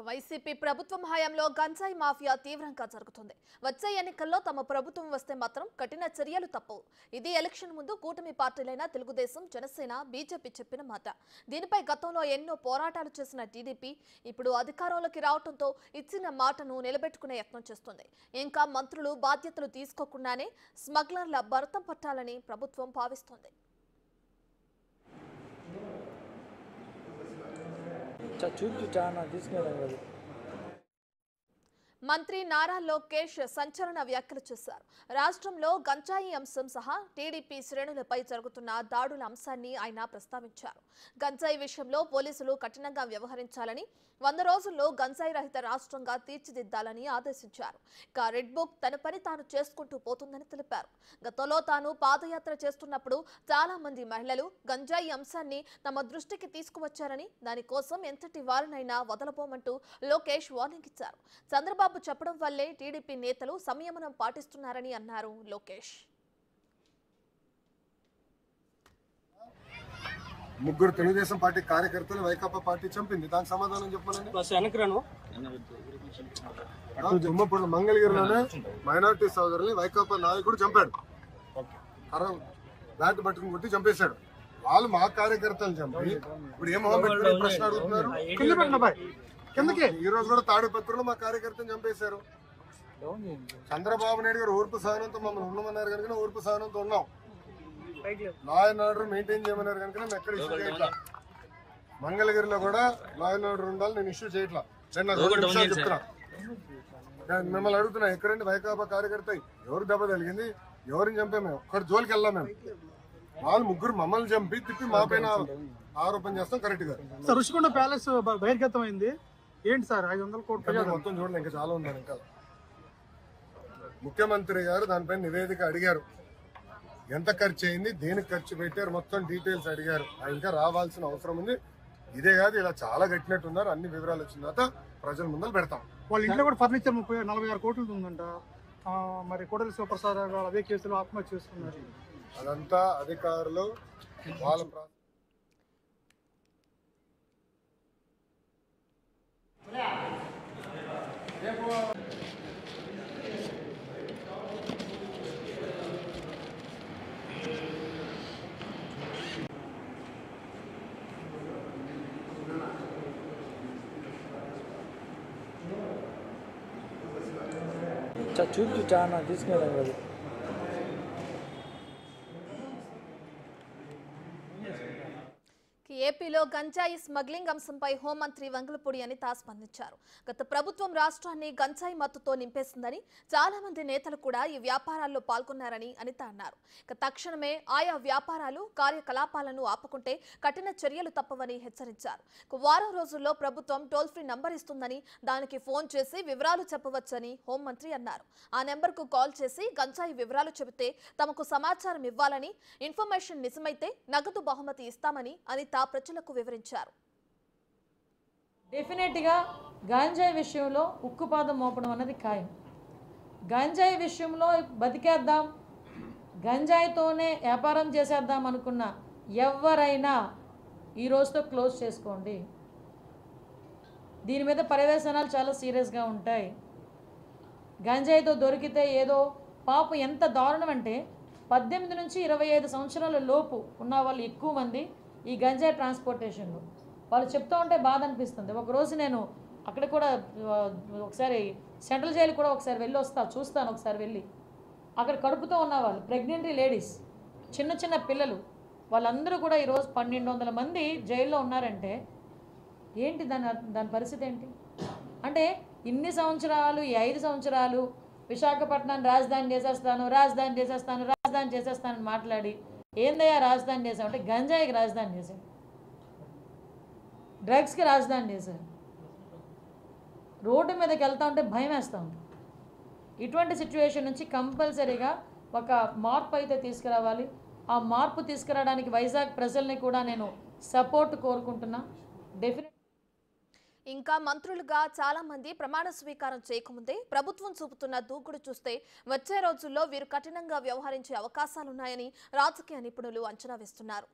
YCP ప్రభుత్వం హయాంలో గంజాయి మాఫియా తీవ్రంగా జరుగుతుంది. వచ్చే ఎన్నికల్లో తమ ప్రభుత్వం వస్తే మాత్రం కఠిన చర్యలు తప్పవు. ఇది ఎలక్షన్ ముందు కూటమి పార్టీలైన తెలుగుదేశం, జనసేన, బీజేపీ చెప్పిన మాట. దీనిపై గతంలో ఎన్నో పోరాటాలు చేసిన టీడీపీ ఇప్పుడు అధికారంలోకి రావడంతో ఇచ్చిన మాటను నిలబెట్టుకునే యత్నం చేస్తుంది. ఇంకా మంత్రులు బాధ్యతలు తీసుకోకుండానే స్మగ్లర్ల భరతం పట్టాలని ప్రభుత్వం భావిస్తోంది. మంత్రి నారా లోకేష్ సంచలన వ్యాఖ్యలు చేశారు. రాష్ట్రంలో గంజాయి అంశం సహా టీడీపీ శ్రేణులపై జరుగుతున్న దాడుల అంశాన్ని ఆయన ప్రస్తావించారు. గంజాయి విషయంలో పోలీసులు కఠినంగా వ్యవహరించాలని, 100 రోజుల్లో గంజాయి రహిత రాష్ట్రంగా తీర్చిదిద్దాలని ఆదేశించారు. ఇక రెడ్ బుక్ తన పని తాను చేసుకుంటూ పోతుందని తెలిపారు. గతంలో తాను పాదయాత్ర చేస్తున్నప్పుడు చాలా మంది మహిళలు గంజాయి అంశాన్ని తమ దృష్టికి తీసుకువచ్చారని, దానికోసం ఎంతటి వారినైనా వదలబోమంటూ లోకేష్ వార్నింగ్ ఇచ్చారు. చంద్రబాబు చెప్పడం వల్లే టీడీపీ నేతలు సంయమనం పాటిస్తున్నారని అన్నారు లోకేష్. ముగ్గురు తెలుగుదేశం పార్టీ కార్యకర్తలు వైకాపా పార్టీ చంపింది. దానికి సమాధానం చెప్పాలని మంగళగిరిలోనే మైనార్టీ సోదరుల్ని వైకాపా నాయకుడు చంపాడు. బ్యాట్ పట్టుకుని కొట్టి చంపేశాడు. వాళ్ళు మా కార్యకర్తలు చంపి ఇప్పుడు ఏం ప్రశ్న అడుగుతున్నారు. ఈ రోజు కూడా తాడిపత్రిలో మా కార్యకర్తను చంపేశారు. చంద్రబాబు నాయుడు గారు ఓర్పు సహనంతో మమ్మల్ని ఉండమన్నారు కనుక ఓర్పు సహనంతో ఉన్నాం. లా అండ్ ఆర్డర్ మెయింటైన్ చేయమన్నారు కనుక నేను ఎక్కడ ఇష్యూ చేయట్లా. మంగళగిరిలో కూడా లా అండ్ ఆర్డర్ ఉండాలి, నేను ఇష్యూ చేయట్లా. చెప్తున్నా, మిమ్మల్ని అడుగుతున్నా, ఎక్కడండి వైకాపా కార్యకర్త ఎవరు దెబ్బ తగిలింది, ఎవరిని చంపాము, ఒక్కడి జోలికి వెళ్ళాం మేము. వాళ్ళు ముగ్గురు మమ్మల్ని చంపి తిప్పి మా పైన ఆరోపణ చేస్తాం. కరెక్ట్ గా రుషికొండ ప్యాలెస్ బహిర్గతమైంది. ఏంటి సార్ 500 కోట్ల మొత్తం చూడండి, ఇంకా చాలా ఉన్నారు. ఇంకా ముఖ్యమంత్రి గారు దానిపైన నివేదిక అడిగారు. ఎంత ఖర్చు అయింది, దేనికి ఖర్చు పెట్టారు, మొత్తం డీటెయిల్స్ అడిగారు. ఇంకా రావాల్సిన అవసరం ఉంది. ఇదే కాదు, ఇలా చాలా కట్టినట్టున్నారు. అన్ని వివరాలు వచ్చిన తర్వాత ప్రజల ముందర పెడతాం. వాళ్ళ ఇంట్లో కూడా ఫర్నిచర్ 46 కోట్లు ఉందంట. మరి కోడలి శివప్రసాద్ గారు అదే కేసులో ఆత్మహత్య చేసుకున్నారు. అదంతా అధికారులు వాళ్ళ చూపు చాలా తీసుకెళ్ళాం కదా. ఏపీలో గంజాయి స్మగ్లింగ్ అంశంపై హోంమంత్రి వంగలపూడి అనిత స్పందించారు. గత ప్రభుత్వం రాష్ట్రాన్ని గంజాయి మత్తుతో నింపేసిందని, చాలా మంది నేతలు కూడా ఈ వ్యాపారాల్లో పాల్గొన్నారని అనిత అన్నారు. తక్షణమే ఆయా వ్యాపారాలు కార్యకలాపాలను ఆపుకుంటే కఠిన చర్యలు తప్పవని హెచ్చరించారు. వారం రోజుల్లో ప్రభుత్వం టోల్ ఫ్రీ నంబర్ ఇస్తుందని, దానికి ఫోన్ చేసి వివరాలు చెప్పవచ్చని హోంమంత్రి అన్నారు. ఆ నెంబర్కు కాల్ చేసి గంజాయి వివరాలు చెబితే తమకు సమాచారం ఇవ్వాలని, ఇన్ఫర్మేషన్ నిజమైతే నగదు బహుమతి ఇస్తామని అనిత ప్రజలకు వివరించారు. డెఫినెట్గా గాంజాయి విషయంలో ఉక్కుపాదం మోపడం అన్నది ఖాయం. గాంజాయి విషయంలో బతికేద్దాం, గంజాయితోనే వ్యాపారం చేసేద్దాం అనుకున్న ఎవరైనా ఈ రోజుతో క్లోజ్ చేసుకోండి. దీని మీద పర్యవేక్షణాలు చాలా సీరియస్గా ఉంటాయి. గంజాయితో దొరికితే ఏదో పాపం ఎంత దారుణం అంటే 18 నుంచి 25 సంవత్సరాల లోపు ఉన్న వాళ్ళు ఎక్కువ మంది ఈ గంజాయి ట్రాన్స్పోర్టేషన్లో. వాళ్ళు చెప్తూ ఉంటే బాధ అనిపిస్తుంది. ఒకరోజు నేను అక్కడ కూడా ఒకసారి సెంట్రల్ జైలు కూడా ఒకసారి వెళ్ళి చూస్తాను. ఒకసారి వెళ్ళి అక్కడ కడుపుతో ఉన్న వాళ్ళు, ప్రెగ్నెంట్ లేడీస్, చిన్న చిన్న పిల్లలు, వాళ్ళందరూ కూడా ఈరోజు 1200 మంది జైల్లో ఉన్నారంటే ఏంటి దాని పరిస్థితి ఏంటి? అంటే ఇన్ని సంవత్సరాలు, ఈ 5 సంవత్సరాలు విశాఖపట్నాన్ని రాజధాని చేసేస్తానని మాట్లాడి ఏందయ్యా రాజధాని చేసామంటే గంజాయికి రాజధాని చేశాడు, డ్రగ్స్కి రాజధాని చేశారు. రోడ్డు మీదకి వెళ్తా ఉంటే భయం వేస్తూ ఉంది. ఇటువంటి సిచ్యువేషన్ నుంచి కంపల్సరీగా ఒక మార్పు అయితే తీసుకురావాలి. ఆ మార్పు తీసుకురావడానికి వైజాగ్ ప్రజల్ని కూడా నేను సపోర్ట్ కోరుకుంటున్నా. డెఫినెట్ ఇంకా మంత్రులుగా చాలా మంది ప్రమాణ స్వీకారం చేయకముందే ప్రభుత్వం చూపుతున్న దూకుడు చూస్తే వచ్చే రోజుల్లో వీరు కఠినంగా వ్యవహరించే అవకాశాలున్నాయని రాజకీయ నిపుణులు అంచనా వేస్తున్నారు.